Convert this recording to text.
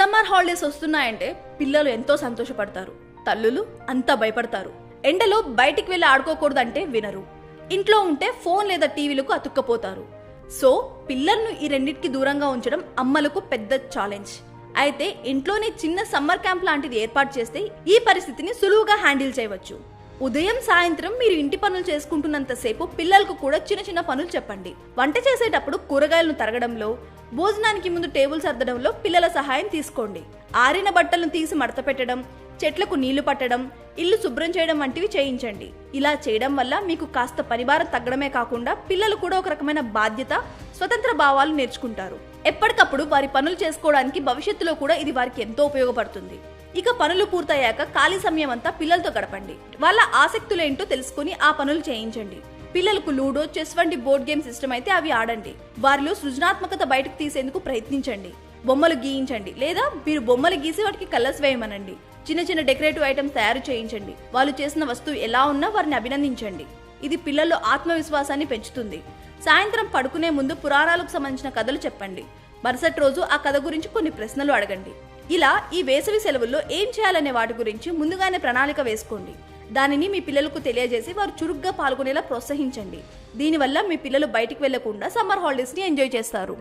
Summer holidays వస్తున్నాయంటే పిల్లలు ఎంతో సంతోషపడతారు, తల్లులు అంతా భయపడతారు. ఎండలో బయటికి వెళ్ళి ఆడుకోకూడదంటే వినరు, ఇంట్లో ఉంటే ఫోన్ లేదా టీవీలకు అతుక్కపోతారు. సో పిల్లలను ఈ రెండింటికి దూరంగా ఉంచడం అమ్మలకు పెద్ద ఛాలెంజ్. అయితే ఇంట్లోనే చిన్న సమ్మర్ క్యాంప్ లాంటిది ఏర్పాటు చేస్తే ఈ పరిస్థితిని సులువుగా హ్యాండిల్ చేయవచ్చు. ఉదయం సాయంత్రం మీరు ఇంటి పనులు చేసుకుంటున్నంతసేపు పిల్లలకు కూడా చిన్న చిన్న పనులు చెప్పండి. వంట చేసేటప్పుడు కూరగాయలను తరగడంలో, భోజనానికి ముందు టేబుల్ సర్దడంలో పిల్లల సహాయం తీసుకోండి. ఆరిన బట్టలను తీసి మడత పెట్టడం, చెట్లకు నీళ్లు పట్టడం, ఇల్లు శుభ్రం చేయడం వంటివి చేయించండి. ఇలా చేయడం వల్ల మీకు కాస్త పనిభారం తగ్గడమే కాకుండా పిల్లలు కూడా ఒక రకమైన బాధ్యత, స్వతంత్ర భావాలు నేర్చుకుంటారు. ఎప్పటికప్పుడు వారి పనులు చేసుకోవడానికి భవిష్యత్తులో కూడా ఇది వారికి ఎంతో ఉపయోగపడుతుంది. ఇక పనులు పూర్తయ్యాక ఖాళీ సమయం అంతా పిల్లలతో గడపండి. వాళ్ళ ఆసక్తులేంటో తెలుసుకుని ఆ పనులు చేయించండి. పిల్లలకు లూడో, చెస్ వంటి బోర్డ్ గేమ్స్ ఇష్టమైతే అవి ఆడండి. వారిలో సృజనాత్మకత బయటకు తీసేందుకు ప్రయత్నించండి. బొమ్మలు గీయించండి లేదా మీరు బొమ్మలు గీసి వాటికి కలర్స్ వేయమనండి. చిన్న చిన్న డెకరేటివ్ ఐటమ్స్ తయారు చేయించండి. వాళ్ళు చేసిన వస్తువు ఎలా ఉన్నా వారిని అభినందించండి. ఇది పిల్లల్లో ఆత్మవిశ్వాసాన్ని పెంచుతుంది. సాయంత్రం పడుకునే ముందు పురాణాలకు సంబంధించిన కథలు చెప్పండి. మరుసటి రోజు ఆ కథ గురించి కొన్ని ప్రశ్నలు అడగండి. ఇలా ఈ వేసవి సెలవుల్లో ఏం చేయాలనే వాటి గురించి ముందుగానే ప్రణాళిక వేసుకోండి. దానిని మీ పిల్లలకు తెలియజేసి వారు చురుగ్గా పాల్గొనేలా ప్రోత్సహించండి. దీనివల్ల మీ పిల్లలు బయటికి వెళ్లకుండా సమ్మర్ హాలిడేస్ ని ఎంజాయ్ చేస్తారు.